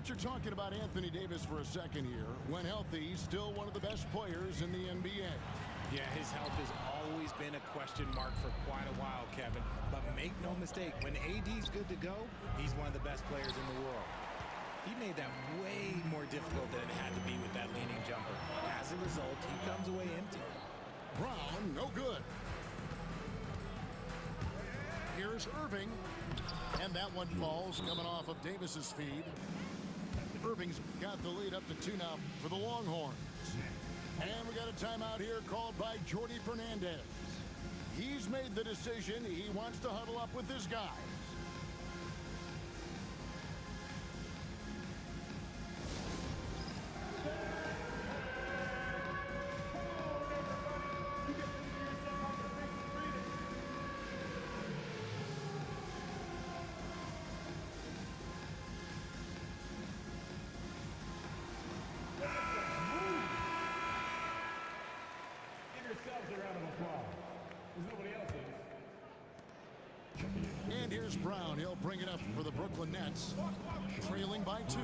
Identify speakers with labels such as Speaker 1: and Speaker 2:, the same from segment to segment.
Speaker 1: What you're talking about Anthony Davis for a second here. When healthy, still one of the best players in the NBA.
Speaker 2: Yeah, his health has always been a question mark for quite a while, Kevin. But make no mistake, when AD's good to go, he's one of the best players in the world. He made that way more difficult than it had to be with that leaning jumper. As a result, he comes away empty.
Speaker 1: Brown, no good. Here's Irving. And that one falls coming off of Davis's feed. Irving's got the lead up to 2 now for the Longhorns. And we got a timeout here called by Jordi Fernandez. He's made the decision. He wants to huddle up with his guys. And here's Brown. He'll bring it up for the Brooklyn Nets, trailing by 2.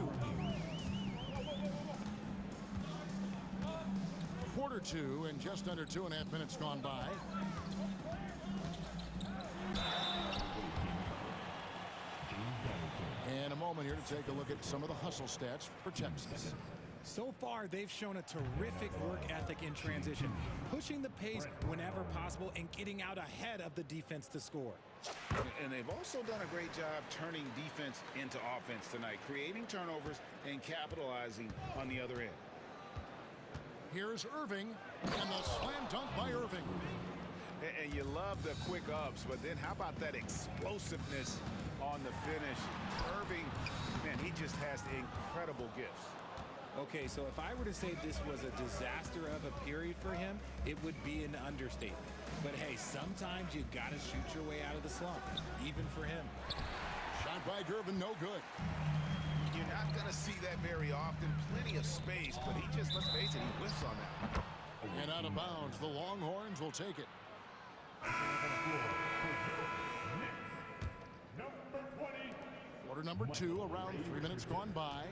Speaker 1: Quarter 2 and just under 2.5 minutes gone by. And a moment here to take a look at some of the hustle stats for Texas.
Speaker 2: So far, they've shown a terrific work ethic in transition, pushing the pace whenever possible and getting out ahead of the defense to score.
Speaker 3: And they've also done a great job turning defense into offense tonight, creating turnovers and capitalizing on the other end.
Speaker 1: Here's Irving, and the slam dunk by Irving.
Speaker 3: And you love the quick ups, but then how about that explosiveness on the finish? Irving, man, he just has incredible gifts.
Speaker 2: Okay, so if I were to say this was a disaster of a period for him, it would be an understatement. But hey, sometimes you gotta shoot your way out of the slump, even for him.
Speaker 1: Shot by Gervin, no good.
Speaker 3: You're not gonna see that very often. Plenty of space, but he just, let's face it, he whiffs on that.
Speaker 1: And out of bounds, the Longhorns will take it. Quarter number 2, around 3 minutes gone by.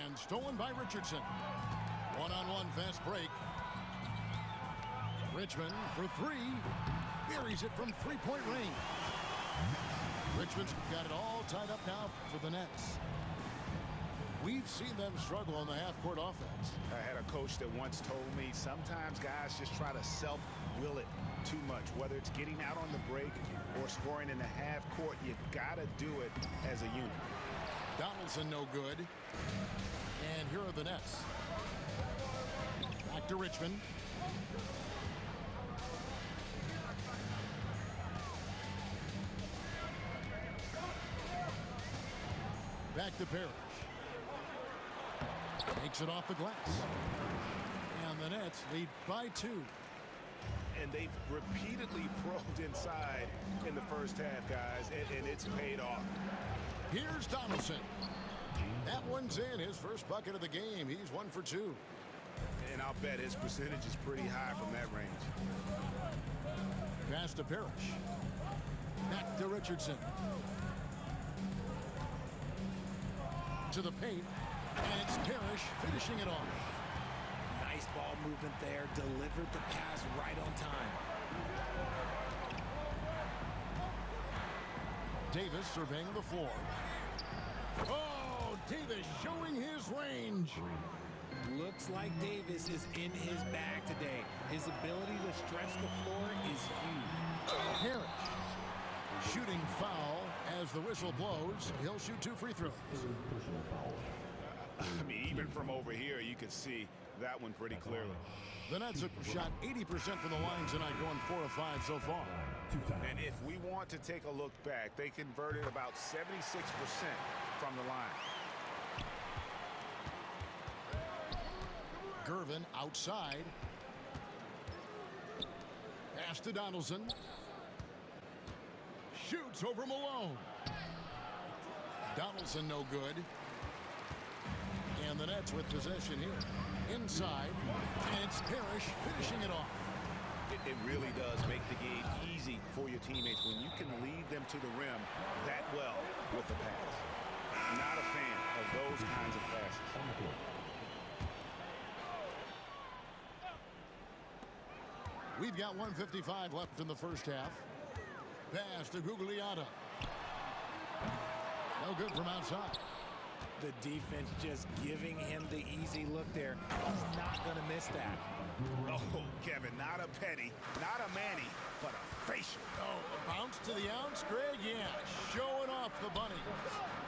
Speaker 1: And stolen by Richardson. One-on-one fast break. Richmond for 3. Buries it from three-point range. Richmond's got it all tied up now for the Nets. We've seen them struggle on the half-court offense.
Speaker 3: I had a coach that once told me sometimes guys just try to self-will it too much. Whether it's getting out on the break or scoring in the half-court, you gotta do it as a unit.
Speaker 1: Donaldson no good. And here are the Nets. Back to Richmond. Back to Parrish. Takes it off the glass. And the Nets lead by 2.
Speaker 3: And they've repeatedly probed inside in the first half, guys, and it's paid off.
Speaker 1: Here's Donaldson. That one's in, his first bucket of the game. He's 1 for 2.
Speaker 3: And I'll bet his percentage is pretty high from that range.
Speaker 1: Pass to Parrish. Back to Richardson. To the paint. And it's Parrish finishing it off.
Speaker 2: Nice ball movement there. Delivered the pass right on time.
Speaker 1: Davis surveying the floor. Oh, Davis showing his range.
Speaker 2: Looks like Davis is in his bag today. His ability to stretch the floor is huge.
Speaker 1: Parrish shooting foul as the whistle blows. He'll shoot 2 free throws.
Speaker 3: I mean, even from over here, you can see that one pretty clearly.
Speaker 1: The Nets have shot 80% from the line tonight, going 4 of 5 so far.
Speaker 3: And if we want to take a look back, they converted about 76% from the line.
Speaker 1: Gervin outside. Pass to Donaldson. Shoots over Malone. Donaldson no good. And the Nets with possession here. Inside. And it's Parrish finishing it off.
Speaker 3: It really does make the game easy for your teammates when you can lead them to the rim that well the pass. Not a fan of those kinds of passes.
Speaker 1: We've got 1:55 left in the first half. Pass to Gugliotta. No good from outside.
Speaker 2: The defense just giving him the easy look there. He's not going to miss that.
Speaker 3: Oh, Kevin, not a petty, not a Manny, but a facial.
Speaker 1: Oh, a bounce to the ounce, Greg. Yeah, showing off the bunny.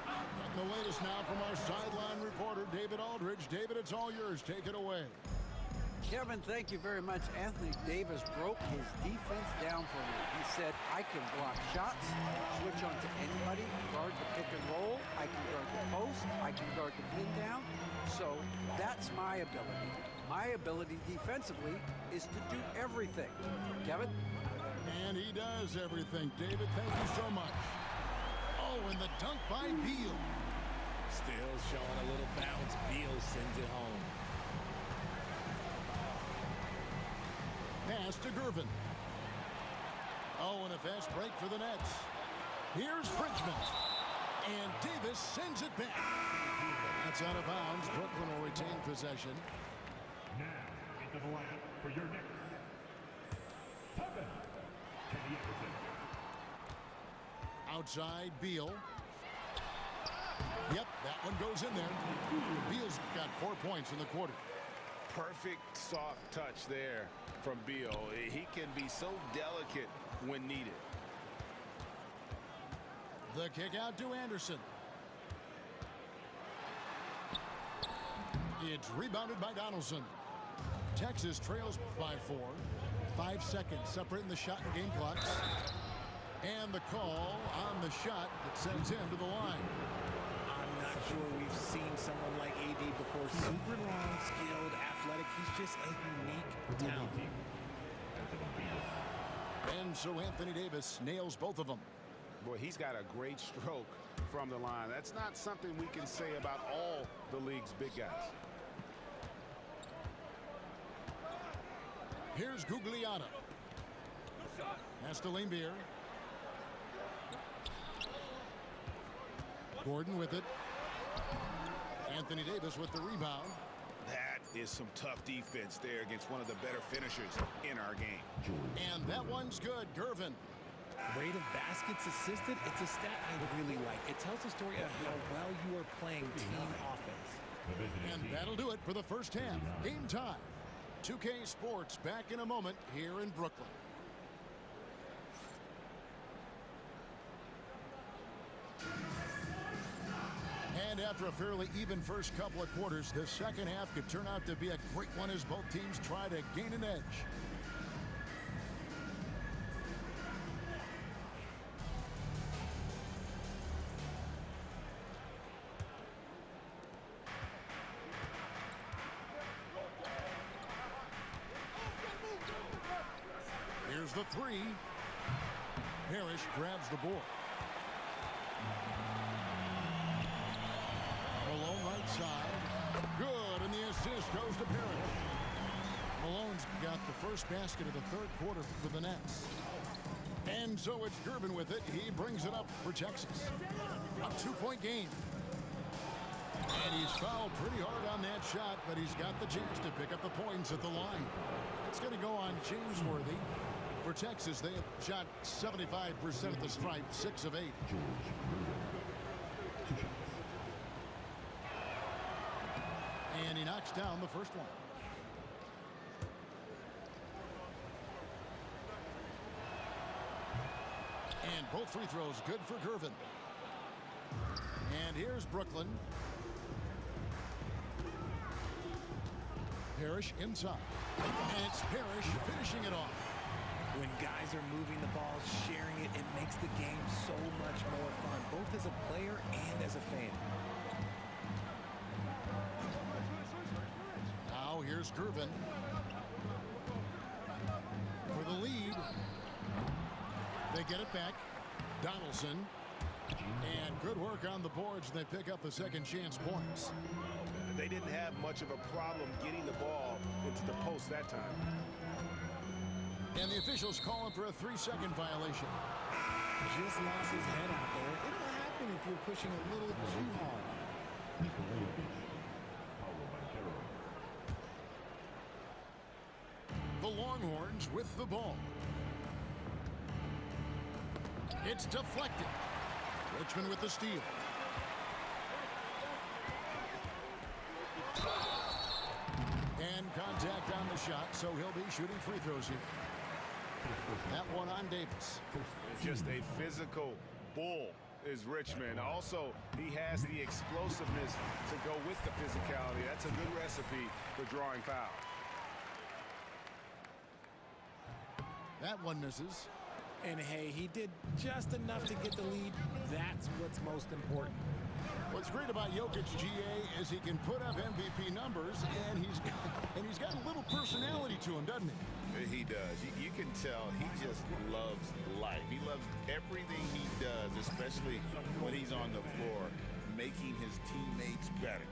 Speaker 1: And the latest now from our sideline reporter, David Aldridge. David, it's all yours. Take it away.
Speaker 4: Kevin, thank you very much. Anthony Davis broke his defense down for me. He said, I can block shots, switch on to anybody, guard the pick and roll, I can guard the post, I can guard the pin down. So that's my ability. My ability defensively is to do everything. Kevin?
Speaker 1: And he does everything. David, thank you so much. Oh, and the dunk by Beal.
Speaker 2: Still showing a little bounce. Beal sends it home.
Speaker 1: Pass to Gervin. Oh, and a fast break for the Nets. Here's Bridgman. And Davis sends it back. That's out of bounds. Brooklyn will retain possession.
Speaker 5: Now, into the lineup for your next 7. Kenny Anderson.
Speaker 1: Outside, Beal. Yep, that one goes in there. Beal's got 4 points in the quarter.
Speaker 3: Perfect soft touch there from Beal. He can be so delicate when needed.
Speaker 1: The kick out to Anderson. It's rebounded by Donaldson. Texas trails by 4. 5 seconds separating the shot and game clocks. And the call on the shot that sends him to the line.
Speaker 2: I'm not sure we've seen someone like AD before. Super long, skilled, athletic. He's just a unique talent.
Speaker 1: And so Anthony Davis nails both of them.
Speaker 3: Boy, he's got a great stroke from the line. That's not something we can say about all the league's big guys.
Speaker 1: Here's Gugliotta. Pass to Laimbeer. Gordon with it. Anthony Davis with the rebound.
Speaker 3: That is some tough defense there against one of the better finishers in our game.
Speaker 1: And that one's good. Gervin.
Speaker 2: Rate of baskets assisted, it's a stat I really like. It tells a story of how well you are playing team offense.
Speaker 1: And that'll do it for the first half. Game time. 2K Sports back in a moment here in Brooklyn. And after a fairly even first couple of quarters, the second half could turn out to be a great one as both teams try to gain an edge. Here's the three. Parrish grabs the board. Malone right side. Good, and the assist goes to Parrish. Malone's got the first basket of the third quarter for the Nets. And so it's Gervin with it. He brings it up for Texas. A 2-point game. And he's fouled pretty hard on that shot, but he's got the chance to pick up the points at the line. It's going to go on James Worthy. For Texas, they have shot 75% at the stripe, 6 of 8. And he knocks down the first one. And both free throws good for Gervin. And here's Brooklyn. Parrish inside. And it's Parrish finishing it off.
Speaker 2: When guys are moving the ball, sharing it, it makes the game so much more fun, both as a player and as a fan.
Speaker 1: Now here's Gervin. For the lead. They get it back. Donaldson. And good work on the boards. They pick up the second chance points.
Speaker 3: They didn't have much of a problem getting the ball into the post that time.
Speaker 1: And the officials calling for a 3-second violation.
Speaker 2: Just lost his head out there. It'll happen even if you're pushing a little too hard.
Speaker 5: Nikola Jokic. Paolo Banchero.
Speaker 1: The Longhorns with the ball. It's deflected. Richmond with the steal. And contact on the shot, so he'll be shooting free throws here. That one on Davis.
Speaker 3: Just a physical bull is Richmond. Also, he has the explosiveness to go with the physicality. That's a good recipe for drawing fouls.
Speaker 1: That one misses.
Speaker 2: And hey, he did just enough to get the lead. That's what's most important.
Speaker 1: What's great about Jokic, GA, is he can put up MVP numbers, and he's got a little personality to him, doesn't he?
Speaker 6: He does. You can tell he just loves life. He loves everything he does, especially when he's on the floor, making his teammates better.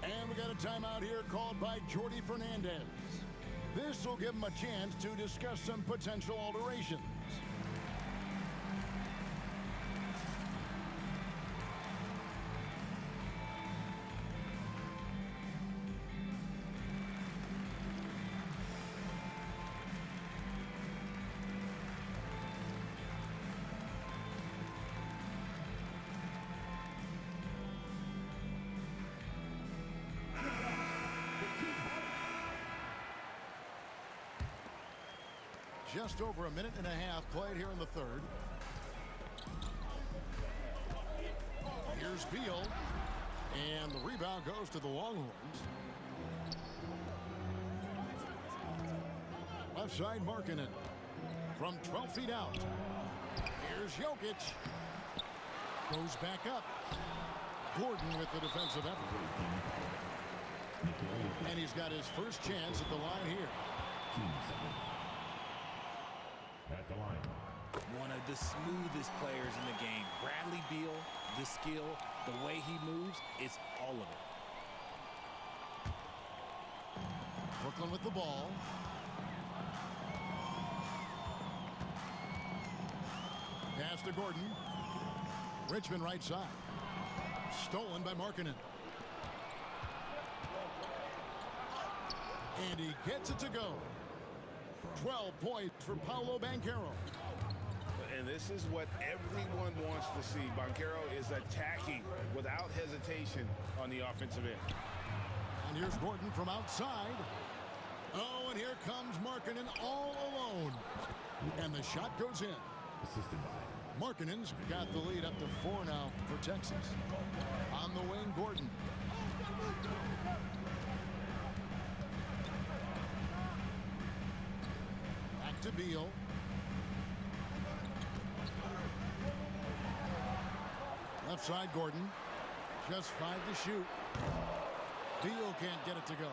Speaker 1: And we got a timeout here called by Jordi Fernandez. This will give him a chance to discuss some potential alterations. Just over a minute and a half played here in the third. Here's Beal. And the rebound goes to the Longhorns. Left side Markkanen. From 12 feet out. Here's Jokic. Goes back up. Gordon with the defensive effort. And he's got his first chance at the line here.
Speaker 5: At the line.
Speaker 2: One of the smoothest players in the game. Bradley Beal, the skill, the way he moves, it's all of it.
Speaker 1: Brooklyn with the ball. Pass to Gordon. Richmond right side. Stolen by Markkanen. And he gets it to go. 12 points for Paolo Banchero.
Speaker 3: And this is what everyone wants to see. Banchero is attacking without hesitation on the offensive end.
Speaker 1: And here's Gordon from outside. Oh, and here comes Markkanen all alone. And the shot goes in.
Speaker 5: Assisted by
Speaker 1: Markkanen's got the lead up to 4 now for Texas. On the wing, Gordon. Back to Beal. Left side, Gordon. Just 5 to shoot. Beal can't get it to go.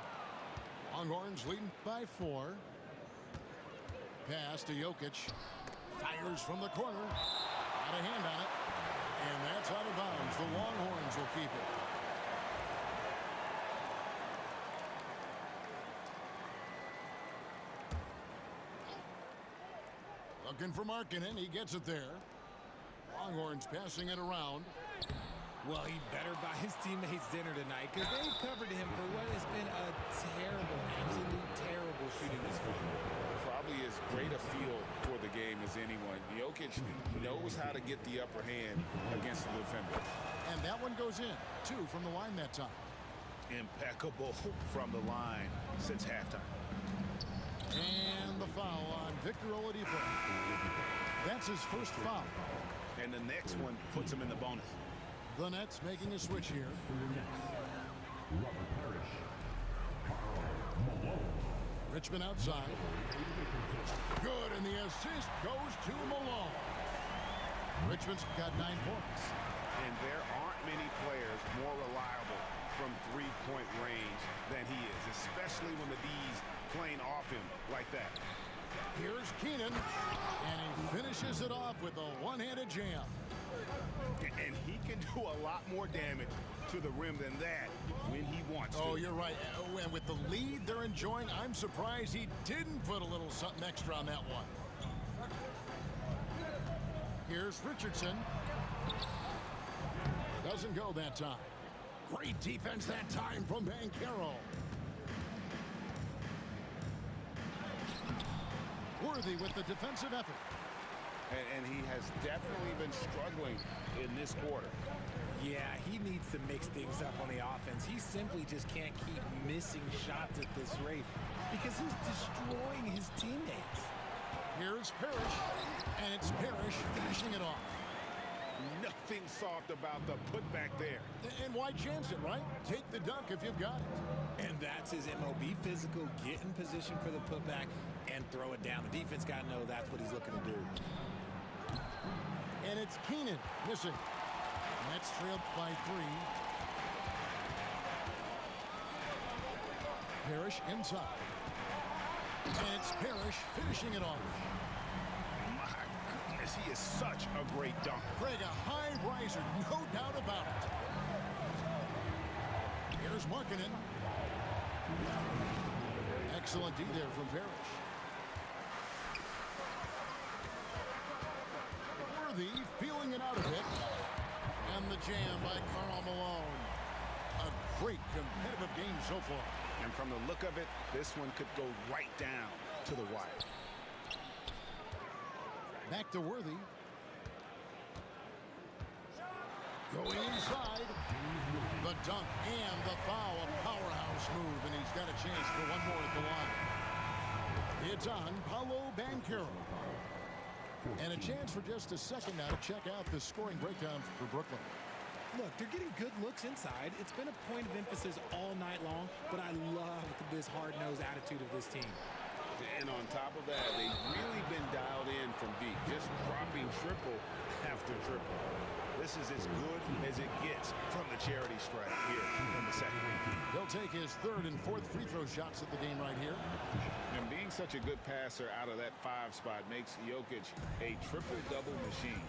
Speaker 1: Longhorns leading by 4. Pass to Jokic. Fires from the corner. Got a hand on it. And that's out of bounds. The Longhorns will keep it. Looking for Markkanen. He gets it there. Longhorns passing it around.
Speaker 2: Well, he better buy his teammates dinner tonight because they covered him for what has been a terrible, absolute terrible shooting this week.
Speaker 6: Probably as great a feel for the game as anyone. Jokic knows how to get the upper hand against the defender.
Speaker 1: And that one goes in. 2 from the line that time.
Speaker 3: Impeccable from the line since halftime.
Speaker 1: And the foul on Victor Oladipo. That's his first foul.
Speaker 3: And the next one puts him in the bonus.
Speaker 1: The Nets making a switch here.
Speaker 5: for your Nets. Robert Parrish. Karl Malone.
Speaker 1: Richmond outside. Good, and the assist goes to Malone. Richmond's got 9 points.
Speaker 3: And there aren't many players more reliable from three-point range than he is, especially when the D's playing off him like that.
Speaker 1: Here's Keenan, and he finishes it off with a one-handed jam.
Speaker 3: And he can do a lot more damage to the rim than that when he wants to.
Speaker 1: Oh, you're right. And with the lead they're enjoying, I'm surprised he didn't put a little something extra on that one. Here's Richardson. doesn't go that time. Great defense that time from Banchero. Worthy with the defensive effort.
Speaker 3: And he has definitely been struggling in this quarter.
Speaker 2: Yeah, he needs to mix things up on the offense. He simply just can't keep missing shots at this rate because he's destroying his teammates.
Speaker 1: Here's Parrish, and it's Parrish finishing it off.
Speaker 3: Nothing soft about the putback there.
Speaker 1: And why chance it, right? Take the dunk if you've got it.
Speaker 2: And that's his MO. Be physical, get in position for the putback, and throw it down. The defense got to know that's what he's looking to do.
Speaker 1: And it's Keenan missing. Nets trailed by 3. Parrish inside. And it's Parrish finishing it off.
Speaker 3: My goodness, he is such a great dunker.
Speaker 1: Greg, a high riser, no doubt about it. Here's Markkanen. Excellent D there from Parrish. Worthy feeling it out a bit. And the jam by Karl Malone. A great competitive game so far.
Speaker 3: And from the look of it, this one could go right down to the wire.
Speaker 1: Back to Worthy. Going inside. The dunk and the foul. A powerhouse move, and he's got a chance for one more at the line. It's on Paolo Banchero. And a chance for just a second now to check out the scoring breakdown for Brooklyn.
Speaker 2: Look, they're getting good looks inside. It's been a point of emphasis all night long, but I love this hard-nosed attitude of this team.
Speaker 3: And on top of that, they've really been dialed in from deep, just dropping triple after triple. This is as good as it gets from the charity stripe here in the second.
Speaker 1: He'll take his third and fourth free throw shots at the game right here.
Speaker 3: And being such a good passer out of that 5 spot makes Jokic a triple-double machine.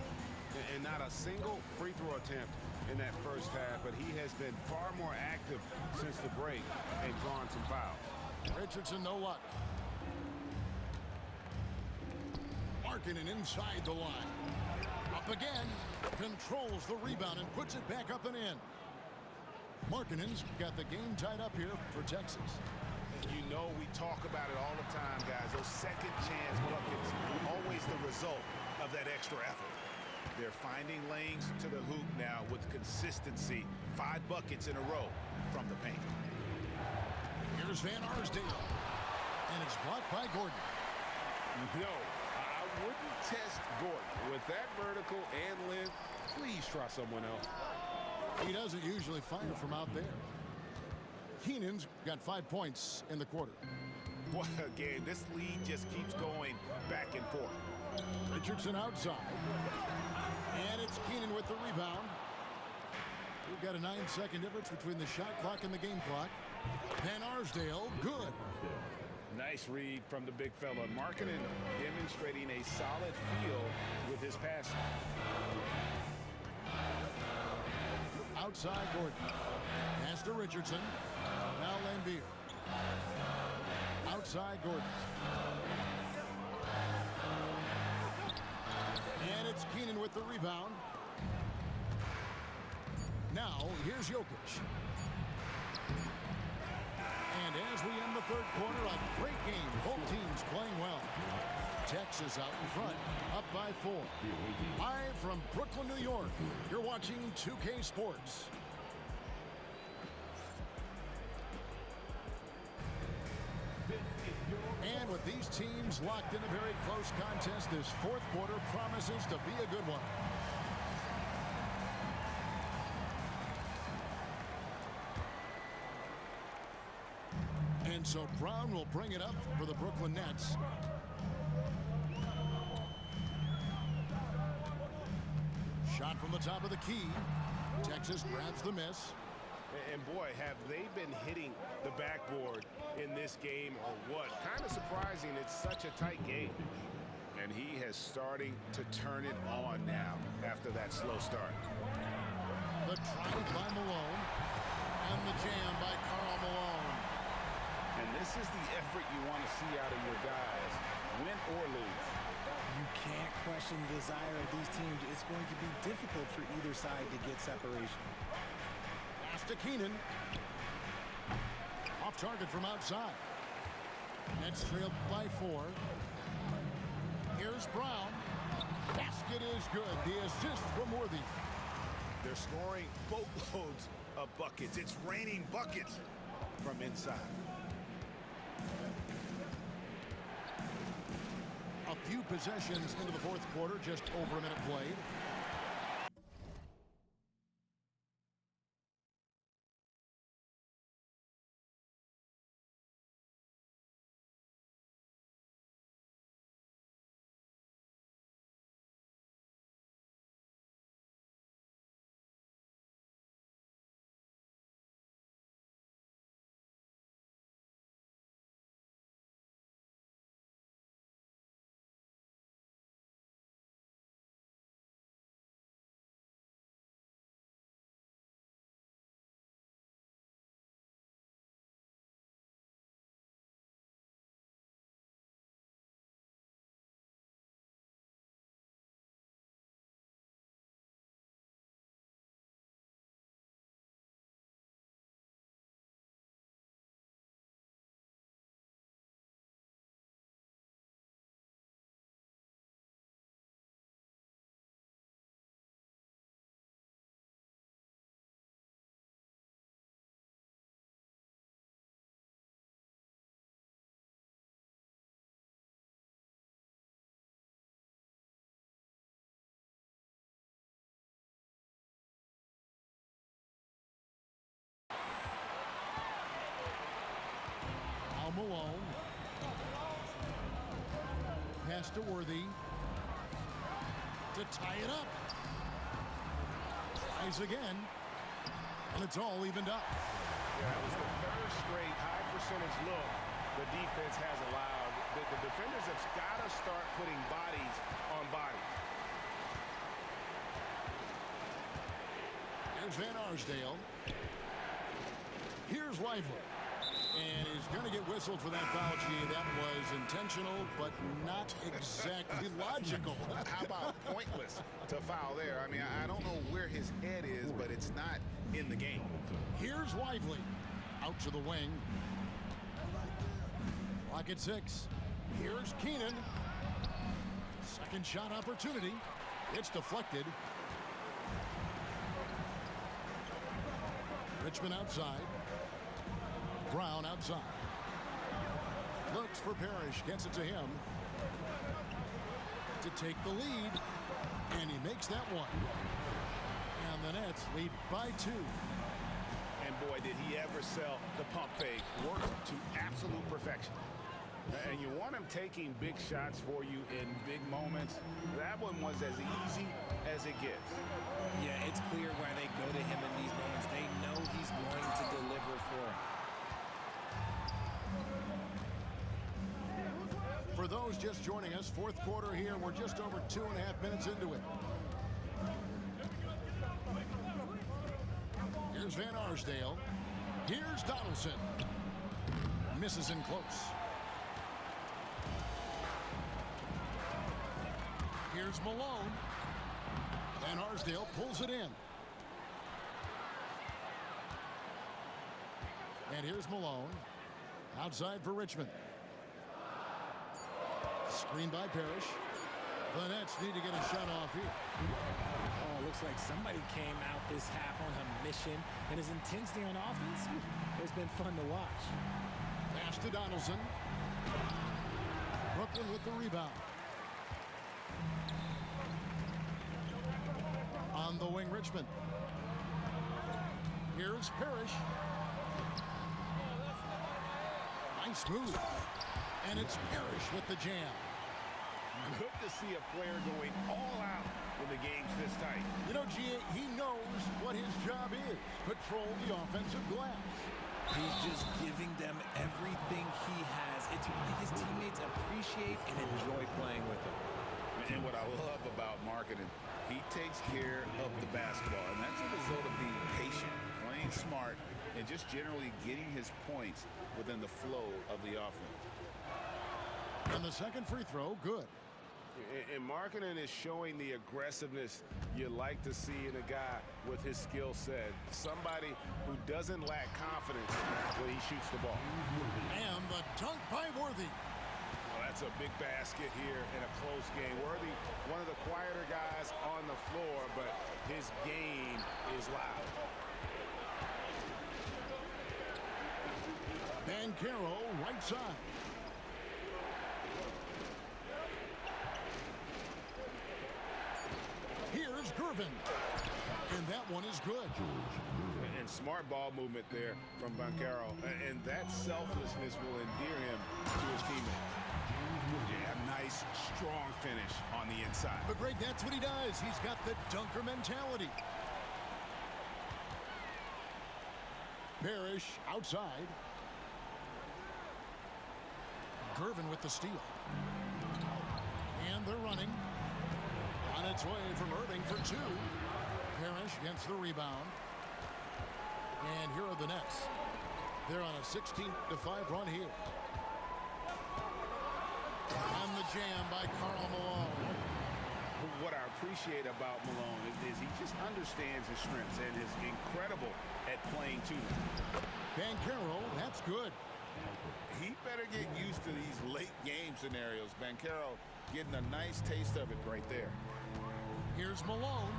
Speaker 3: And not a single free throw attempt in that first half, but he has been far more active since the break and drawn some fouls.
Speaker 1: Richardson, no luck. Markkanen inside the line. Up again. Controls the rebound and puts it back up and in. Markkanen's got the game tied up here for Texas.
Speaker 3: You know we talk about it all the time, guys. Those second chance buckets are always the result of that extra effort. They're finding lanes to the hoop now with consistency. 5 buckets in a row from the paint.
Speaker 1: Here's Van Arsdale. And it's blocked by Gordon.
Speaker 3: No, I wouldn't test Gordon. With that vertical and length, please try someone else.
Speaker 1: He doesn't usually fire from out there. Keenan's got 5 points in the quarter.
Speaker 3: Boy, again, this lead just keeps going back and forth.
Speaker 1: Richardson outside. And it's Keenan with the rebound. We've got a 9-second difference between the shot clock and the game clock. Van Arsdale, good.
Speaker 3: Nice read from the big fella. Markkanen demonstrating a solid feel with his passing.
Speaker 1: Outside Gordon. Pass to Richardson. Now Lambier. Outside Gordon. And it's Keenan with the rebound. Now, here's Jokic. And as we end the third quarter, a great game. Both teams playing well. Texas out in front, up by 4. Live from Brooklyn, New York, you're watching 2K Sports. And with these teams locked in a very close contest, this fourth quarter promises to be a good one. And so Brown will bring it up for the Brooklyn Nets. Shot from the top of the key. Texas grabs the miss.
Speaker 3: And boy, have they been hitting the backboard in this game or what? Kind of surprising, it's such a tight game. And he has starting to turn it on now after that slow start.
Speaker 1: The drive by Malone. And the jam by Karl Malone.
Speaker 3: And this is the effort you want to see out of your guys, win or lose. You
Speaker 2: can't question the desire of these teams. It's going to be difficult for either side to get separation.
Speaker 1: Pass to Keenan. Off target from outside. Nets trailed by 4. Here's Brown. Basket is good. The assist from Worthy.
Speaker 3: They're scoring boatloads of buckets. It's raining buckets from inside.
Speaker 1: A few possessions into the fourth quarter, just over a minute played. Malone. Pass to Worthy. To tie it up. Tries again. And it's all evened up.
Speaker 3: Yeah, that was the third straight high percentage look the defense has allowed. The defenders have got to start putting bodies on bodies.
Speaker 1: Here's Van Arsdale. Here's Lively. And he's going to get whistled for that foul, G. That was intentional, but not exactly logical.
Speaker 3: How about pointless to foul there? I mean, I don't know where his head is, but it's not in the game.
Speaker 1: Here's Lively. Out to the wing. Clock at 6. Here's Keenan. Second shot opportunity. It's deflected. Richmond outside. Brown outside. Looks for Parrish. Gets it to him. To take the lead. And he makes that one. And the Nets lead by 2.
Speaker 3: And boy, did he ever sell the pump fake. Work to absolute perfection. And you want him taking big shots for you in big moments. That one was as easy as it gets.
Speaker 2: Yeah, it's clear why they go to him in these moments. They know he's going to deliver for him.
Speaker 1: For those just joining us, fourth quarter here. We're just over 2.5 minutes into it. Here's Van Arsdale. Here's Donaldson. Misses in close. Here's Malone. Van Arsdale pulls it in. And here's Malone. Outside for Richmond. Screen by Parrish. The Nets need to get a shot off here.
Speaker 2: Oh, looks like somebody came out this half on a mission. And his intensity on offense has been fun to watch.
Speaker 1: Pass to Donaldson. Brooklyn with the rebound. On the wing, Richmond. Here's Parrish. Nice move. And it's Parrish with the jam.
Speaker 3: Good to see a player going all out when the game's this tight.
Speaker 1: You know, G.A., he knows what his job is. Patrol the offensive glass.
Speaker 2: He's just giving them everything he has. It's why his teammates appreciate and enjoy playing with him.
Speaker 3: And what I love about Markkanen, he takes care of the basketball. And that's a result of being patient, playing smart, and just generally getting his points within the flow of the offense.
Speaker 1: And the second free throw, good.
Speaker 3: And Markkanen is showing the aggressiveness you like to see in a guy with his skill set. Somebody who doesn't lack confidence when he shoots the ball.
Speaker 1: And the dunk by Worthy.
Speaker 3: Well, that's a big basket here in a close game. Worthy, one of the quieter guys on the floor, but his game is loud.
Speaker 1: Banchero, right side. Here's Gervin. And that one is good.
Speaker 3: And smart ball movement there from Banchero. And that selflessness will endear him to his teammates. Yeah, nice, strong finish on the inside.
Speaker 1: But Greg, that's what he does. He's got the dunker mentality. Parrish outside. Gervin with the steal. And they're running. On its way from Irving for two. Parrish gets the rebound. And here are the Nets. They're on a 16-5 run here. And the jam by Karl Malone.
Speaker 3: What I appreciate about Malone is he just understands his strengths and is incredible at playing to them.
Speaker 1: Banchero, that's good.
Speaker 6: He better get used to these late game scenarios. Banchero getting a nice taste of it right there.
Speaker 1: Here's Malone.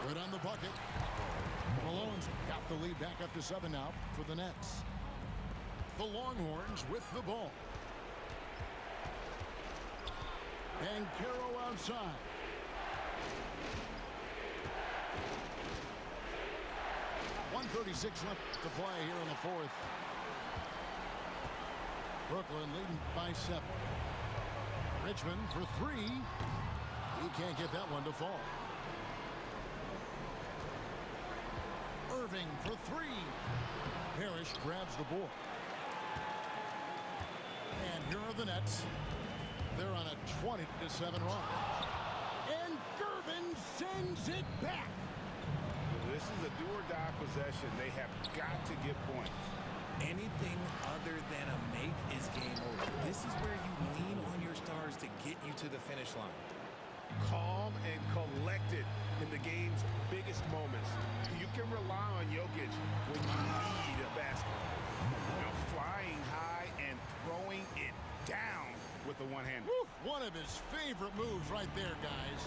Speaker 1: Good on the bucket. Malone's got the lead back up to 7 now for the Nets. The Longhorns with the ball. Banchero outside. .136 left to play here in the fourth. Brooklyn leading by 7. Richmond for 3. He can't get that one to fall. Irving for 3. Parrish grabs the board. And here are the Nets. They're on a 20-7 run. And Gervin sends it back.
Speaker 3: This is a do-or-die possession. They have got to get points.
Speaker 2: Anything other than a make is game over. This is where you lean on your stars to get you to the finish line.
Speaker 3: Calm and collected in the game's biggest moments. You can rely on Jokic when you need a basket. Now flying high and throwing it down with the one-hand.
Speaker 1: One of his favorite moves right there, guys.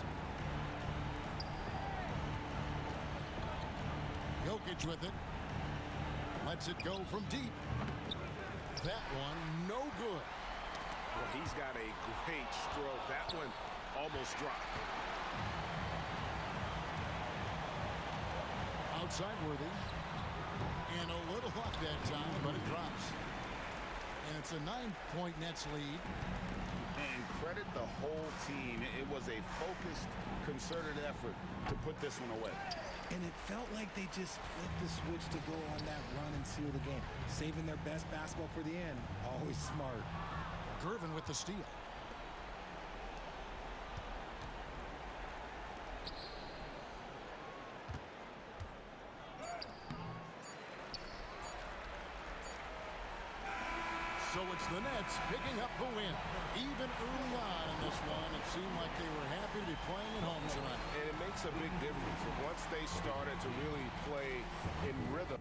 Speaker 1: Jokic with it. Lets it go from deep. That one, no good.
Speaker 3: Well, he's got a great stroke. That one almost dropped.
Speaker 1: Outside Worthy. And a little luck that time, but it drops. And it's a 9-point Nets lead.
Speaker 3: And credit the whole team. It was a focused, concerted effort to put this one away.
Speaker 2: And it felt like they just flipped the switch to go on that run and seal the game. Saving their best basketball for the end. Always smart.
Speaker 1: Gervin with the steal. So it's the Nets picking up the win. Even early on in this one, it seemed like they were happy to be playing at home tonight.
Speaker 3: And it makes a big difference. Once they started to really play in rhythm,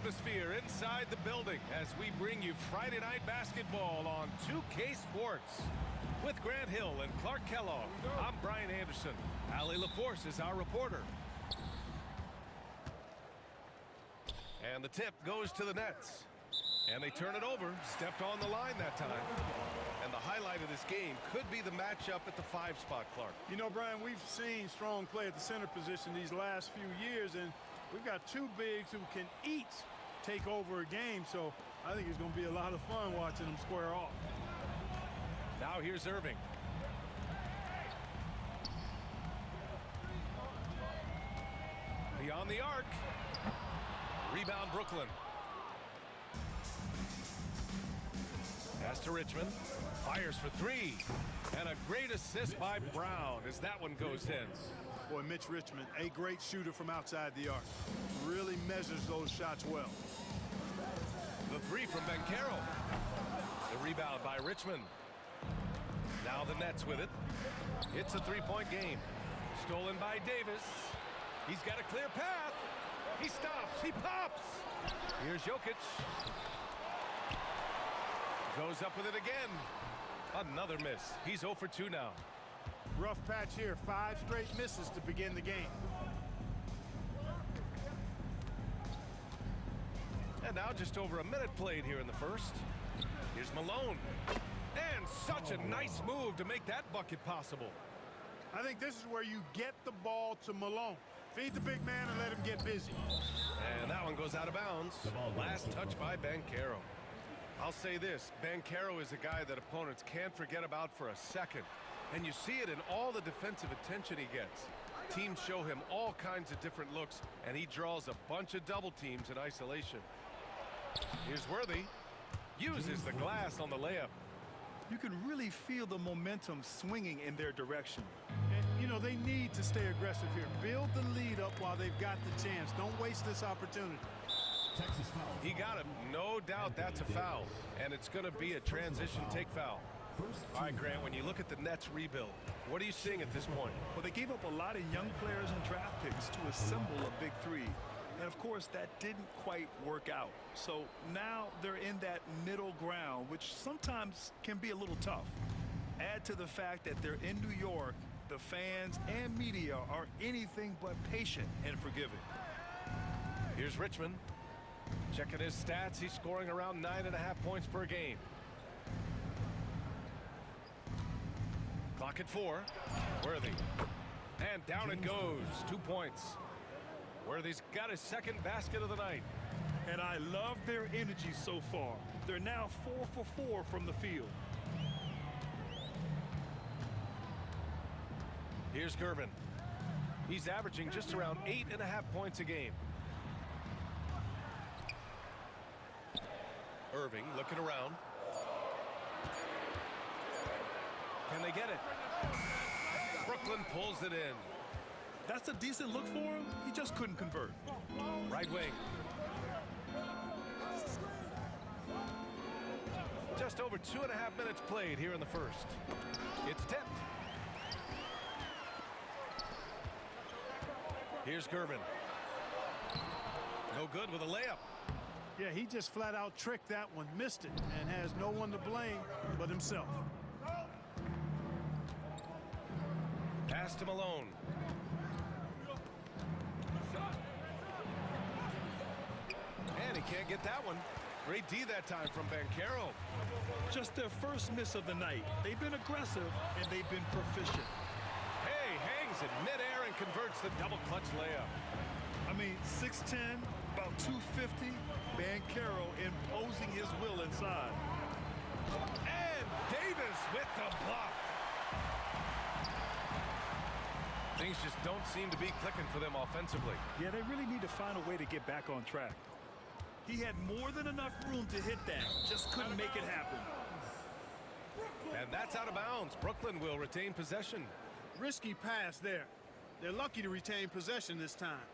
Speaker 7: atmosphere inside the building as we bring you Friday Night Basketball on 2K Sports. With Grant Hill and Clark Kellogg, I'm Brian Anderson. Allie LaForce is our reporter. And the tip goes to the Nets. And they turn it over. Stepped on the line that time. And the highlight of this game could be the matchup at the 5 spot, Clark.
Speaker 8: You know, Brian, we've seen strong play at the center position these last few years, and we've got 2 bigs who can each take over a game, so I think it's going to be a lot of fun watching them square off.
Speaker 7: Now here's Irving. Beyond the arc. Rebound Brooklyn. Pass to Richmond. Fires for 3. And a great assist by Brown as that one goes in.
Speaker 8: Boy, Mitch Richmond, a great shooter from outside the arc. Really measures those shots well.
Speaker 7: The 3 from Banchero. The rebound by Richmond. Now the Nets with it. It's a 3-point game. Stolen by Davis. He's got a clear path. He stops. He pops. Here's Jokic. Goes up with it again. Another miss. He's 0 for 2 now.
Speaker 8: Rough patch here. 5 straight misses to begin the game.
Speaker 7: And now just over a minute played here in the first. Here's Malone. And such a nice move to make that bucket possible.
Speaker 8: I think this is where you get the ball to Malone. Feed the big man and let him get busy.
Speaker 7: And that one goes out of bounds. Last touch by Banchero. I'll say this, Banchero is a guy that opponents can't forget about for a second. And you see it in all the defensive attention he gets. Teams show him all kinds of different looks, and he draws a bunch of double teams in isolation. Here's Worthy. Uses the glass on the layup.
Speaker 9: You can really feel the momentum swinging in their direction.
Speaker 8: And, you know, they need to stay aggressive here. Build the lead up while they've got the chance. Don't waste this opportunity.
Speaker 5: Texas foul.
Speaker 7: He got him. No doubt that's a foul. And it's going to be a transition take foul. All right, Grant, when you look at the Nets rebuild, what are you seeing at this point?
Speaker 9: Well, they gave up a lot of young players and draft picks to assemble a big 3. And, of course, that didn't quite work out. So now they're in that middle ground, which sometimes can be a little tough. Add to the fact that they're in New York, the fans and media are anything but patient and forgiving.
Speaker 7: Here's Richmond. Checking his stats, he's scoring around 9.5 points per game. Clock at 4. Worthy. And down it goes. 2 points. Worthy's got his second basket of the night.
Speaker 9: And I love their energy so far. They're now 4 for 4 from the field.
Speaker 7: Here's Gervin. He's averaging just around 8.5 points a game. Irving looking around. Can they get it? Brooklyn pulls it in.
Speaker 9: That's a decent look for him. He just couldn't convert.
Speaker 7: Right wing. Just over 2.5 minutes played here in the first. It's tipped. Here's Gervin. No good with a layup.
Speaker 8: Yeah, he just flat out tricked that one, missed it, and has no one to blame but himself.
Speaker 7: Pass to Malone. And he can't get that one. Great D that time from Banchero.
Speaker 9: Just their first miss of the night. They've been aggressive and they've been proficient.
Speaker 7: Hey, hangs in midair and converts the double clutch layup.
Speaker 9: I mean, 6'10", about 250, Banchero imposing his will inside.
Speaker 7: And Davis with the block. Things just don't seem to be clicking for them offensively.
Speaker 9: Yeah, they really need to find a way to get back on track. He had more than enough room to hit that, just couldn't make it happen.
Speaker 7: And that's out of bounds. Brooklyn will retain possession.
Speaker 8: Risky pass there. They're lucky to retain possession this time.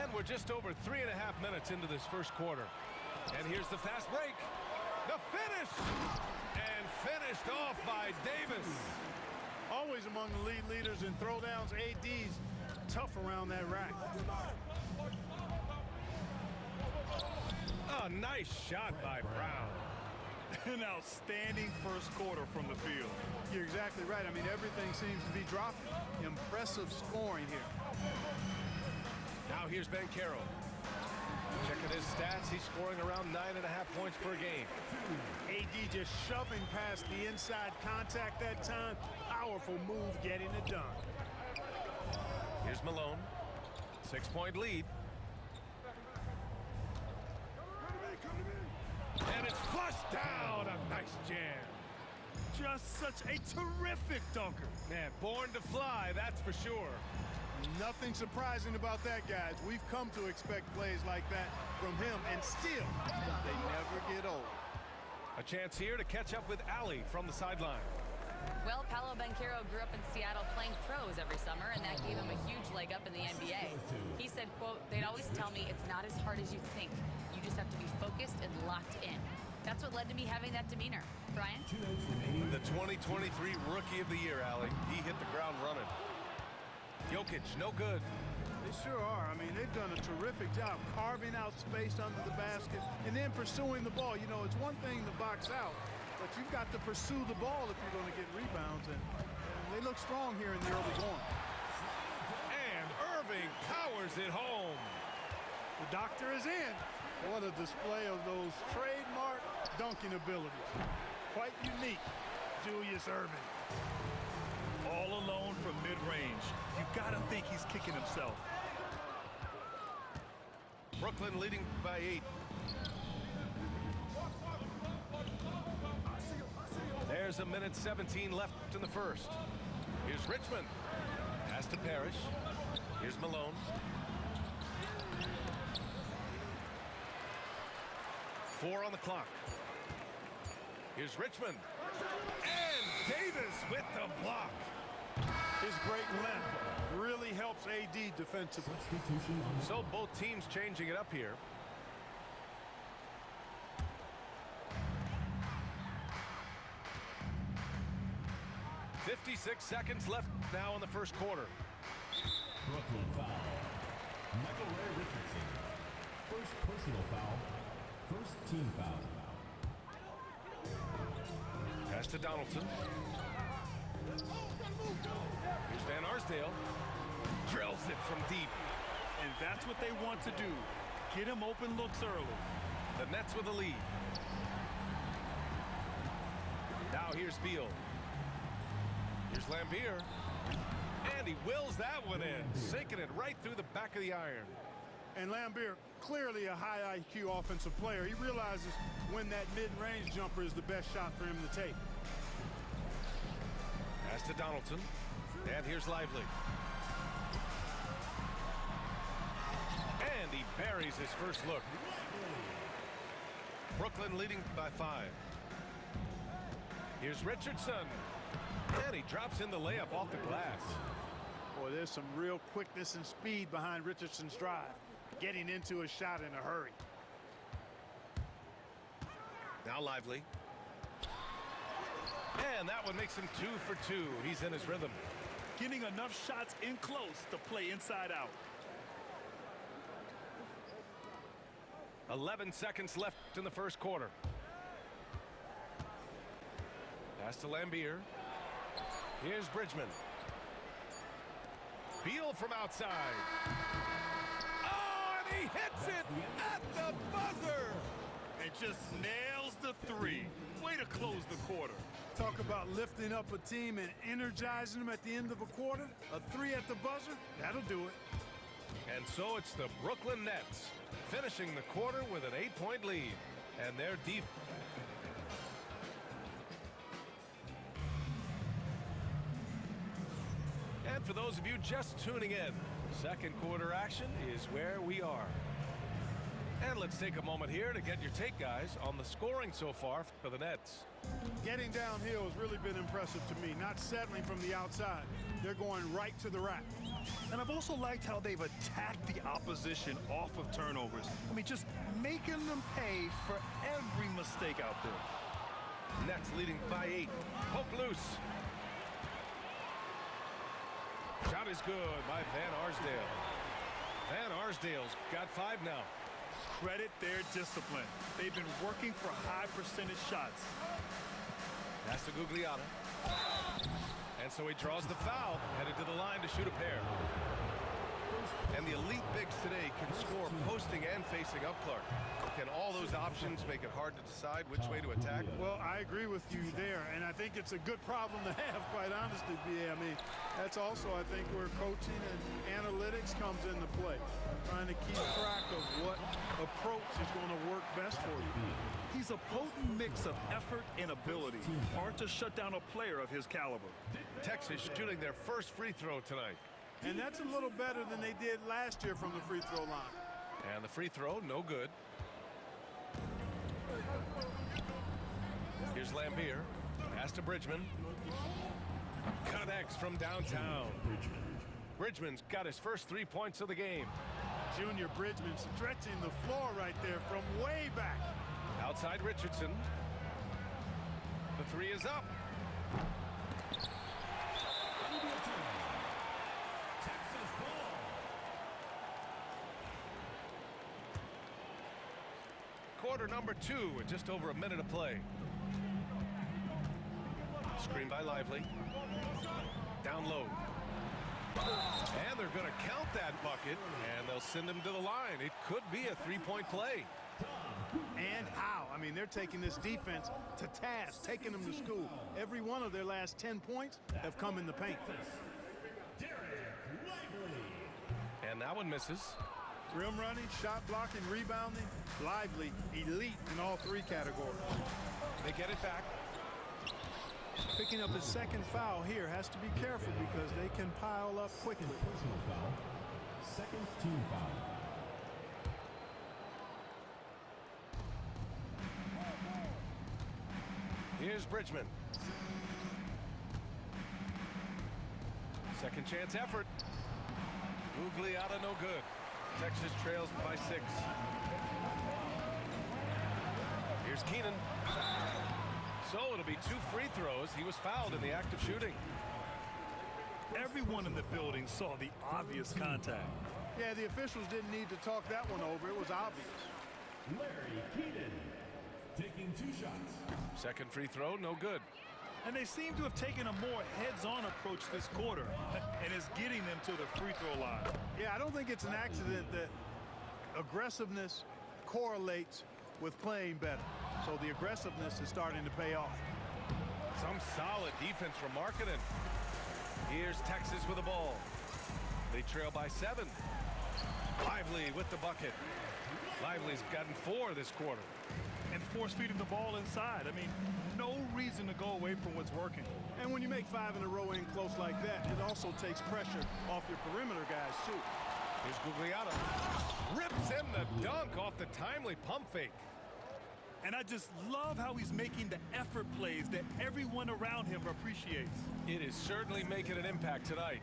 Speaker 7: And we're just over 3.5 minutes into this first quarter. And here's the fast break. The finish! And finished off by Davis.
Speaker 8: Always always among the lead leaders in throwdowns. AD's tough around that rack.
Speaker 7: Oh, nice shot by Brown.
Speaker 9: An outstanding first quarter from the field.
Speaker 8: You're exactly right. I mean, everything seems to be dropping. Impressive scoring here.
Speaker 7: Now here's Banchero. Checking his stats, he's scoring around 9.5 points per game.
Speaker 8: AD just shoving past the inside contact that time. Powerful move getting it done.
Speaker 7: Here's Malone. 6-point lead. And it's flushed down. A nice jam.
Speaker 9: Just such a terrific dunker.
Speaker 7: Man, born to fly, that's for sure.
Speaker 8: Nothing surprising about that, guys. We've come to expect plays like that from him, and still, they never get old.
Speaker 7: A chance here to catch up with Allie from the sideline.
Speaker 10: Well, Paolo Banchero grew up in Seattle playing pros every summer, and that gave him a huge leg up in the NBA. He said, quote, "They'd always tell me it's not as hard as you think. You just have to be focused and locked in." That's what led to me having that demeanor. Brian?
Speaker 7: The 2023 Rookie of the Year, Allie. He hit the ground running. Jokic, no good.
Speaker 8: They sure are. I mean, they've done a terrific job carving out space under the basket and then pursuing the ball. You know, it's one thing to box out, but you've got to pursue the ball if you're going to get rebounds, and they look strong here in the early going.
Speaker 7: And Irving powers it home.
Speaker 8: The doctor is in. What a display of those trademark dunking abilities. Quite unique, Julius Irving.
Speaker 9: All alone from mid-range. You gotta think he's kicking himself.
Speaker 7: Brooklyn leading by 8. There's 1:17 left in the first. Here's Richmond. Pass to Parrish. Here's Malone. Four on the clock. Here's Richmond. And Davis with the block.
Speaker 8: His great length really helps AD defensively.
Speaker 7: So both teams changing it up here. "56 seconds left now in the first quarter."
Speaker 5: Brooklyn foul. Michael Ray Richardson. First personal foul. First team foul.
Speaker 7: Pass to Donaldson. Here's Van Arsdale. Drills it from deep.
Speaker 9: And that's what they want to do. Get him open looks early.
Speaker 7: The Nets with a lead. Now here's Beal. Here's Lambier. And he wills that one in, sinking it right through the back of the iron.
Speaker 8: And Lambier, clearly a high IQ offensive player. He realizes when that mid-range jumper is the best shot for him to take.
Speaker 7: Pass to Donaldson. And here's Lively. And he buries his first look. Brooklyn leading by 5. Here's Richardson. And he drops in the layup off the glass.
Speaker 8: Boy, there's some real quickness and speed behind Richardson's drive. Getting into a shot in a hurry.
Speaker 7: Now Lively. And that one makes him 2 for 2. He's in his rhythm.
Speaker 9: Getting enough shots in close to play inside out.
Speaker 7: 11 seconds left in the first quarter. Pass to Lambier. Here's Bridgman. Beal from outside. Oh, and he hits it at the buzzer.
Speaker 9: And just nails the 3. Way to close the quarter.
Speaker 8: Talk about lifting up a team and energizing them at the end of a quarter. A 3 at the buzzer, that'll do it.
Speaker 7: And so it's the Brooklyn Nets finishing the quarter with an 8-point lead. And their deep. And for those of you just tuning in, second quarter action is where we are. And let's take a moment here to get your take, guys, on the scoring so far for the Nets.
Speaker 8: Getting downhill has really been impressive to me. Not settling from the outside. They're going right to the rack.
Speaker 9: And I've also liked how they've attacked the opposition off of turnovers. I mean, just making them pay for every mistake out there.
Speaker 7: Nets leading by 8. Poke loose. Shot is good by Van Arsdale. Van Arsdale's got 5 now.
Speaker 9: Credit their discipline. They've been working for high percentage shots.
Speaker 7: Pass to Gugliotta. And so he draws the foul, headed to the line to shoot a pair. And the elite bigs today can score posting and facing up, Clark. Can all those options make it hard to decide which way to attack?
Speaker 8: Well, I agree with you there, and I think it's a good problem to have, quite honestly, B.A. I mean, that's also, I think, where coaching and analytics comes into play, trying to keep track of what approach is going to work best for you.
Speaker 9: He's a potent mix of effort and ability. Hard to shut down a player of his caliber.
Speaker 7: Texas shooting their first free throw tonight.
Speaker 8: And that's a little better than they did last year from the free throw line.
Speaker 7: And the free throw, no good. Here's Lambier. Pass to Bridgman. Connects from downtown. Bridgman's got his first 3 points of the game.
Speaker 8: Junior Bridgman stretching the floor right there from way back.
Speaker 7: Outside Richardson. The 3 is up. Quarter number 2 with just over a minute of play. Screen by Lively. Down low. And they're going to count that bucket, and they'll send him to the line. It could be a 3-point play.
Speaker 8: And how? I mean, they're taking this defense to task, taking them to school. Every one of their last 10 points have come in the paint.
Speaker 7: And that one misses.
Speaker 8: Rim running, shot blocking, rebounding, Lively, elite in all 3 categories.
Speaker 7: They get it back.
Speaker 8: Picking up his second foul here, has to be careful because they can pile up quickly.
Speaker 5: Personal foul. Second team foul.
Speaker 7: Here's Bridgman. Second chance effort. Gugliotta no good. Texas trails by 6. Here's Keenan. So it'll be 2 free throws. He was fouled in the act of shooting.
Speaker 9: Everyone in the building saw the obvious contact.
Speaker 8: Yeah, the officials didn't need to talk that one over. It was obvious.
Speaker 5: Larry Keenan taking 2 shots.
Speaker 7: Second free throw, no good.
Speaker 9: And they seem to have taken a more heads-on approach this quarter, and it's getting them to the free throw line.
Speaker 8: Yeah, I don't think it's an accident that aggressiveness correlates with playing better. So the aggressiveness is starting to pay off.
Speaker 7: Some solid defense from Markkanen. Here's Texas with the ball. They trail by 7. Lively with the bucket. Lively's gotten 4 this quarter.
Speaker 9: And force-feeding the ball inside. I mean, no reason to go away from what's working.
Speaker 8: And when you make 5 in a row in close like that, it also takes pressure off your perimeter guys, too.
Speaker 7: Here's Gugliotta. Rips in the dunk off the timely pump fake.
Speaker 9: And I just love how he's making the effort plays that everyone around him appreciates.
Speaker 7: It is certainly making an impact tonight.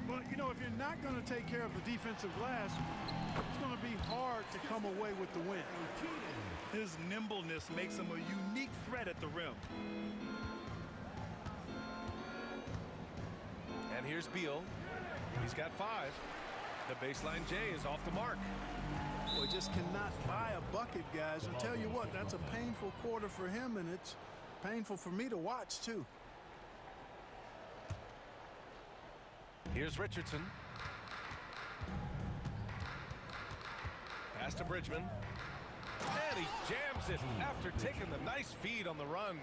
Speaker 8: But, you know, if you're not going to take care of the defensive glass, it's going to be hard to come away with the win.
Speaker 9: His nimbleness makes him a unique threat at the rim.
Speaker 7: And here's Beal. He's got 5. The baseline J is off the mark.
Speaker 8: Well, just cannot buy a bucket, guys. I'll tell you what, that's a painful quarter for him, and it's painful for me to watch, too.
Speaker 7: Here's Richardson. Pass to Bridgman. And he jams it after taking the nice feed on the run.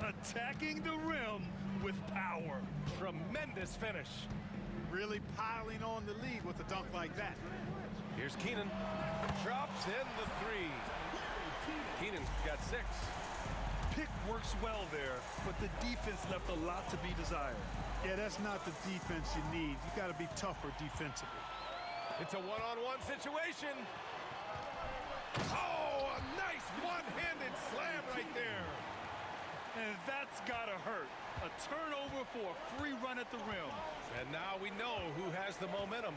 Speaker 9: Attacking the rim with power.
Speaker 7: Tremendous finish.
Speaker 8: Really piling on the lead with a dunk like that.
Speaker 7: Here's Keenan. Drops in the 3. Keenan's got 6.
Speaker 9: Pick works well there, but the defense left a lot to be desired.
Speaker 8: Yeah, that's not the defense you need. You got to be tougher defensively.
Speaker 7: It's a one-on-one situation. Oh, a nice one-handed slam right there.
Speaker 9: And that's gotta hurt. A turnover for a free run at the rim.
Speaker 7: And now we know who has the momentum.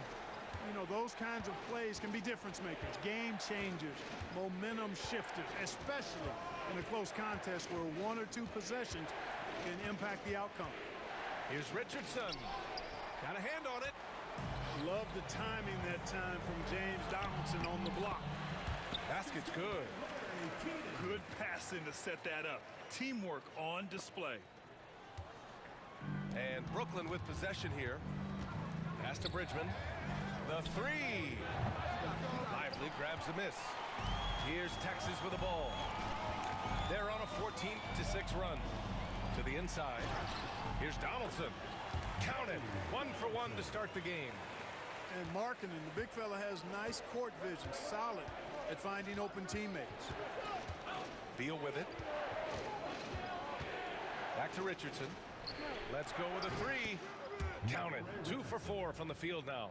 Speaker 8: You know, those kinds of plays can be difference makers, game changers, momentum shifters, especially in a close contest where 1 or 2 possessions can impact the outcome.
Speaker 7: Here's Richardson. Got a hand on it.
Speaker 8: Love the timing that time from James Donaldson on the block.
Speaker 7: Basket's good.
Speaker 9: Good passing to set that up. Teamwork on display.
Speaker 7: And Brooklyn with possession here. Pass to Bridgman. The three. Lively grabs the miss. Here's Texas with the ball. They're on a 14-6 run. To the inside. Here's Donaldson. Count it. 1 for 1 to start the game.
Speaker 8: And Markkanen, the big fella, has nice court vision, solid at finding open teammates.
Speaker 7: Beal with it. Back to Richardson. Let's go with a three. Count it. 2 for 4 from the field now.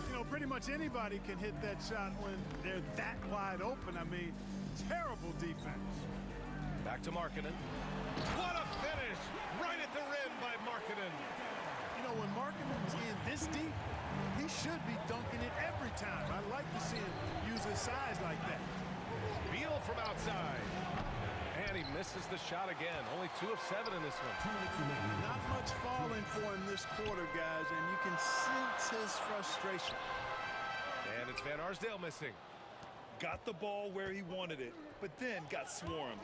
Speaker 8: You know, pretty much anybody can hit that shot when they're that wide open. I mean, terrible defense.
Speaker 7: Back to Markkanen. What a finish! Right at the rim by Markkanen.
Speaker 8: You know, when Markkanen's in this deep, he should be dunking it every time. I like to see him use his size like that.
Speaker 7: Beal from outside. And he misses the shot again. Only 2 of 7 in this one.
Speaker 8: Not much falling for him this quarter, guys, and you can sense his frustration.
Speaker 7: And it's Van Arsdale missing.
Speaker 9: Got the ball where he wanted it, but then got swarmed.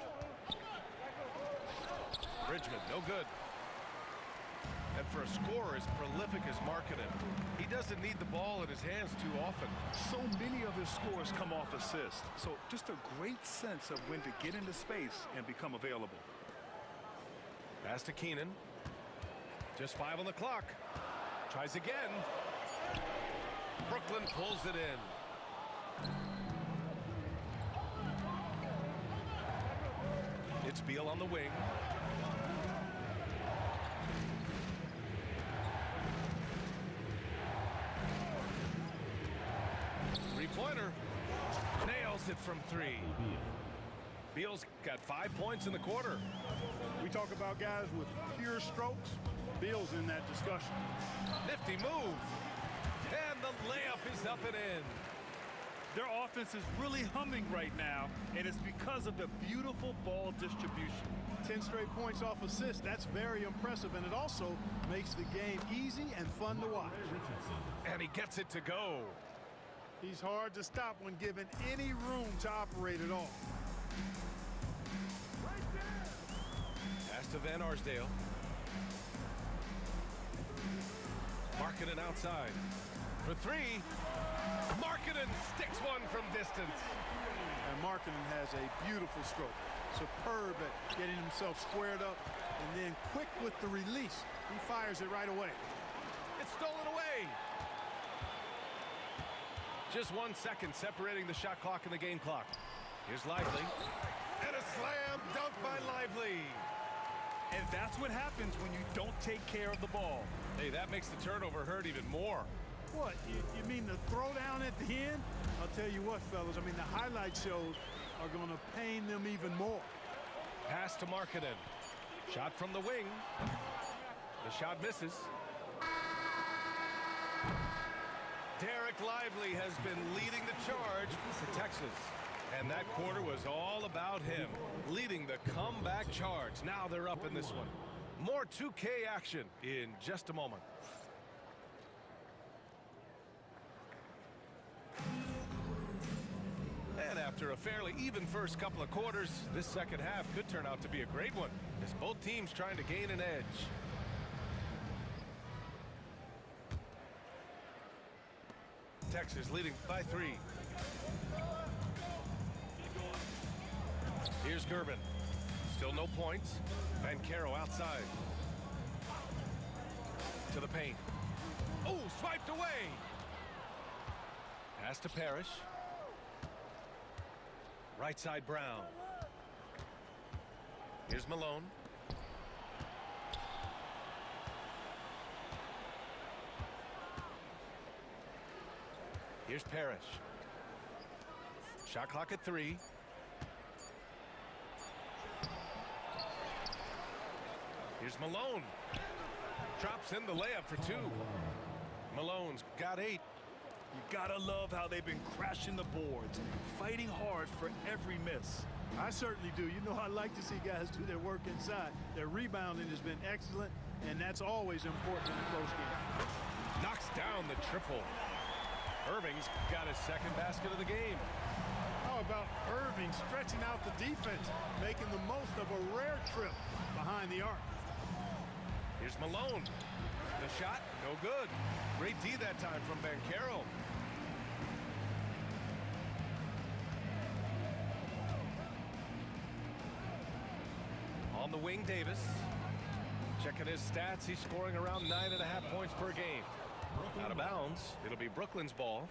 Speaker 7: Bridgman, no good. And for a scorer as prolific as Markkanen, he doesn't need the ball in his hands too often.
Speaker 9: So many of his scores come off assists. So just a great sense of when to get into space and become available.
Speaker 7: Pass to Keenan. Just 5 on the clock. Tries again. Brooklyn pulls it in. It's Beal on the wing. Three-pointer. Nails it from 3. Beal's got 5 points in the quarter.
Speaker 8: We talk about guys with pure strokes. Beal's in that discussion.
Speaker 7: Nifty move. And the layup is up and in.
Speaker 9: Their offense is really humming right now, and it's because of the beautiful ball distribution.
Speaker 8: 10 straight points off assists. That's very impressive, and it also makes the game easy and fun to watch.
Speaker 7: And he gets it to go.
Speaker 8: He's hard to stop when given any room to operate at all.
Speaker 7: Pass to Van Arsdale. Markkanen outside. For 3. Markkanen sticks one from distance.
Speaker 8: And Markkanen has a beautiful stroke. Superb at getting himself squared up and then quick with the release. He fires it right away.
Speaker 7: It's stolen away. Just 1 second separating the shot clock and the game clock. Here's Lively. And a slam dunk by Lively.
Speaker 9: And that's what happens when you don't take care of the ball.
Speaker 7: Hey, that makes the turnover hurt even more.
Speaker 8: What, you mean the throwdown at the end? I'll tell you what, fellas, I mean, the highlight shows are going to pain them even more.
Speaker 7: Pass to Markkanen. Shot from the wing. The shot misses. Derek Lively has been leading the charge for Texas. And that quarter was all about him, leading the comeback charge. Now they're up in this one. More 2K action in just a moment. And after a fairly even first couple of quarters, this second half could turn out to be a great one, as both teams trying to gain an edge. Texas leading by 3. Here's Gervin. Still no points. Banchero outside. To the paint. Oh, swiped away. Pass to Parrish. Right side Brown. Here's Malone. Here's Parrish. Shot clock at 3. Here's Malone. Drops in the layup for 2. Malone's got 8.
Speaker 9: You gotta love how they've been crashing the boards, fighting hard for every miss.
Speaker 8: I certainly do. You know, I like to see guys do their work inside. Their rebounding has been excellent, and that's always important in a close game.
Speaker 7: Knocks down the triple. Irving's got his second basket of the game.
Speaker 8: How about Irving stretching out the defense, making the most of a rare trip behind the arc?
Speaker 7: Here's Malone. The shot, no good. Great D that time from Banchero. On the wing, Davis. Checking his stats, he's scoring around 9.5 points per game. Out of bounds, it'll be Brooklyn's ball.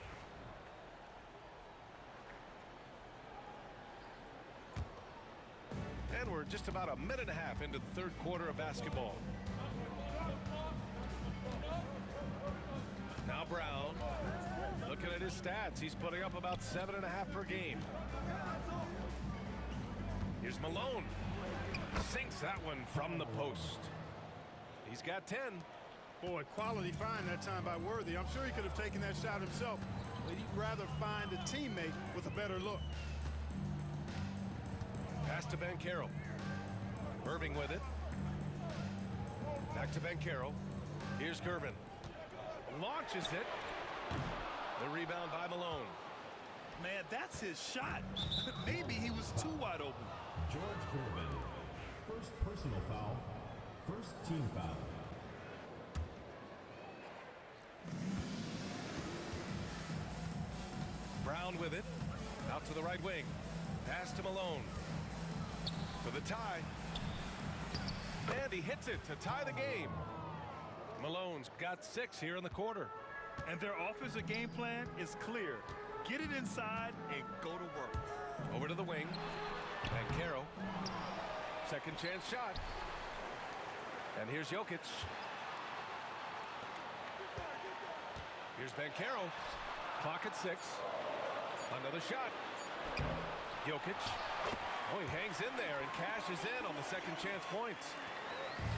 Speaker 7: And we're just about a minute and a half into the third quarter of basketball. Now Brown, looking at his stats, he's putting up about 7.5 per game. Here's Malone. Sinks that one from the post. He's got 10.
Speaker 8: Boy, quality find that time by Worthy. I'm sure he could have taken that shot himself, but he'd rather find a teammate with a better look.
Speaker 7: Pass to Banchero. Irving with it. Back to Banchero. Here's Gervin. Launches it. The rebound by Malone.
Speaker 9: Man, that's his shot. Maybe he was too wide open.
Speaker 5: George Gervin. First personal foul. First team foul.
Speaker 7: Brown with it. Out to the right wing. Pass to Malone. For the tie. And he hits it to tie the game. Malone's got 6 here in the quarter.
Speaker 9: And their offensive game plan is clear. Get it inside and go to work.
Speaker 7: Over to the wing. Banchero. Second chance shot. And here's Jokic. Here's Banchero. Clock at 6. Another shot. Jokic. Oh, he hangs in there and cashes in on the second chance points.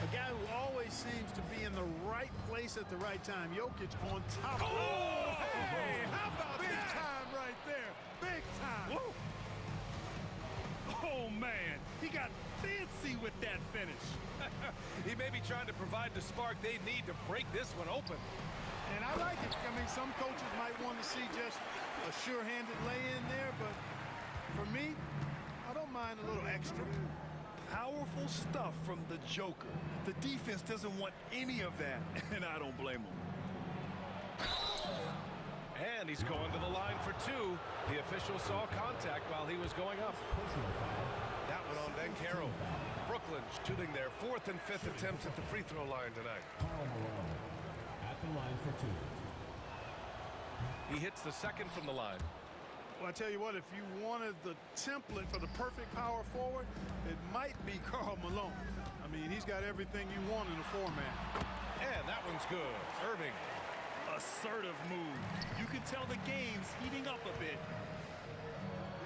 Speaker 8: A guy who always seems to be in the right place at the right time. Jokic on top.
Speaker 7: Oh, hey, how about
Speaker 8: big
Speaker 7: that?
Speaker 8: time right there. Big time.
Speaker 9: Whoa. Oh, man. He got fancy with that finish.
Speaker 7: He may be trying to provide the spark they need to break this one open.
Speaker 8: And I like it. I mean, some coaches might want to see just a sure-handed lay-in there, but for me, I don't mind a little extra.
Speaker 9: Powerful stuff from the Joker. The defense doesn't want any of that, and I don't blame him.
Speaker 7: And he's going to the line for 2. The official saw contact while he was going up. That one on Banchero. Brooklyn shooting their 4th and 5th attempts at the free throw line tonight.
Speaker 5: Karl Malone at the line for 2.
Speaker 7: He hits the second from the line.
Speaker 8: Well, I tell you what, if you wanted the template for the perfect power forward, it might be Karl Malone. I mean, he's got everything you want in a 4-man.
Speaker 7: And that one's good. Irving.
Speaker 9: Assertive move. You can tell the game's heating up a bit.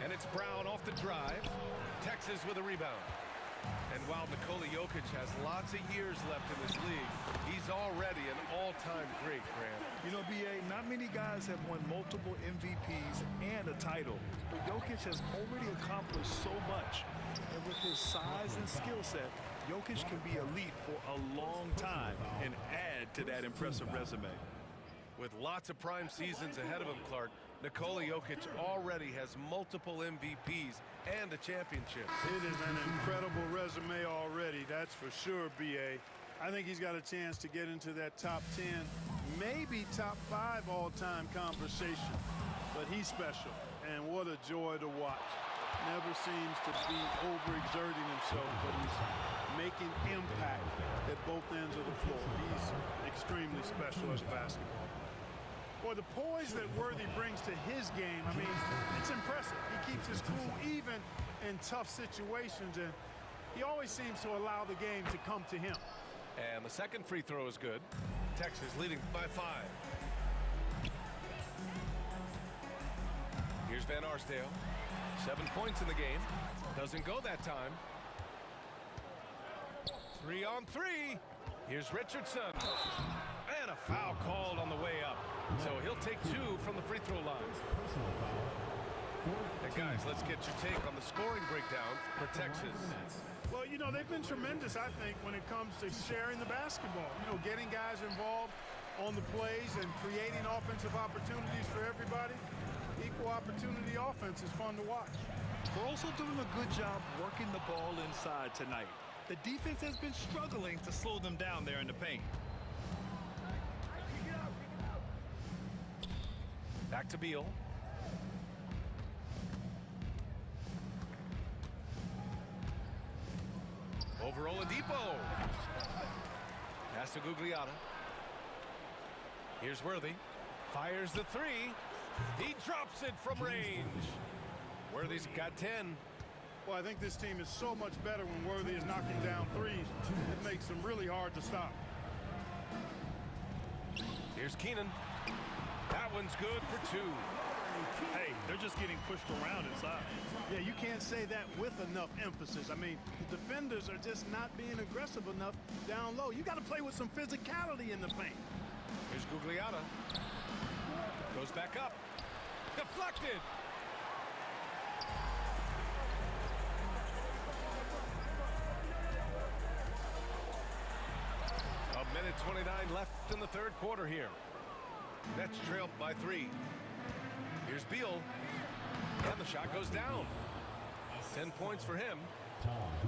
Speaker 7: And it's Brown off the drive. Texas with a rebound. And while Nikola Jokic has lots of years left in this league, he's already an all-time great, Grant.
Speaker 9: You know, B.A., not many guys have won multiple MVPs and a title. But Jokic has already accomplished so much. And with his size and skill set, Jokic can be elite for a long time and add to that impressive resume.
Speaker 7: With lots of prime seasons ahead of him, Clark, Nikola Jokic already has multiple MVPs and a championship.
Speaker 8: It is an incredible resume already, that's for sure, B.A. I think he's got a chance to get into that top 10, maybe top 5 all-time conversation. But he's special, and what a joy to watch. Never seems to be overexerting himself, but he's making impact at both ends of the floor. He's extremely special as basketball. Boy, the poise that Worthy brings to his game, I mean, it's impressive. He keeps his cool even in tough situations, and he always seems to allow the game to come to him.
Speaker 7: And the second free throw is good. Texas leading by 5. Here's Van Arsdale. 7 points in the game. Doesn't go that time. 3 on 3. Here's Richardson. And a foul called on the way up. So he'll take 2 from the free throw line.
Speaker 5: Personal foul.
Speaker 7: And guys, let's get your take on the scoring breakdown for Texas.
Speaker 8: Well, you know, they've been tremendous, I think, when it comes to sharing the basketball. You know, getting guys involved on the plays and creating offensive opportunities for everybody. Equal opportunity offense is fun to watch.
Speaker 9: We're also doing a good job working the ball inside tonight. The defense has been struggling to slow them down there in the paint.
Speaker 7: Back to Beal. Over Oladipo. Pass to Gugliotta. Here's Worthy. Fires the three. He drops it from range. Worthy's got 10.
Speaker 8: Well, I think this team is so much better when Worthy is knocking down threes. It makes them really hard to stop.
Speaker 7: Here's Keenan. That one's good for 2.
Speaker 9: Hey, they're just getting pushed around inside.
Speaker 8: Yeah, you can't say that with enough emphasis. I mean, the defenders are just not being aggressive enough down low. You got to play with some physicality in the paint.
Speaker 7: Here's Gugliotta. Goes back up. Deflected. A minute 29 left in the third quarter here. Nets trailed by 3. Here's Beal. And the shot goes down. 10 points for him.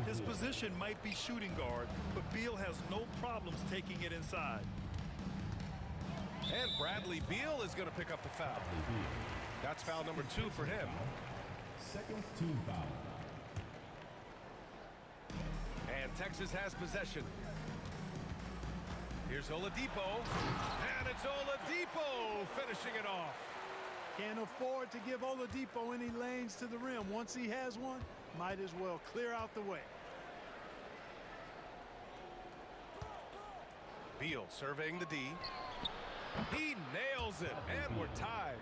Speaker 9: His position might be shooting guard, but Beal has no problems taking it inside.
Speaker 7: And Bradley Beal is going to pick up the foul. That's foul number 2 for him.
Speaker 5: Second team foul.
Speaker 7: And Texas has possession. Here's Oladipo. And it's Oladipo finishing it off.
Speaker 8: Can't afford to give Oladipo any lanes to the rim. Once he has one, might as well clear out the way.
Speaker 7: Beal surveying the D. He nails it, and we're tied.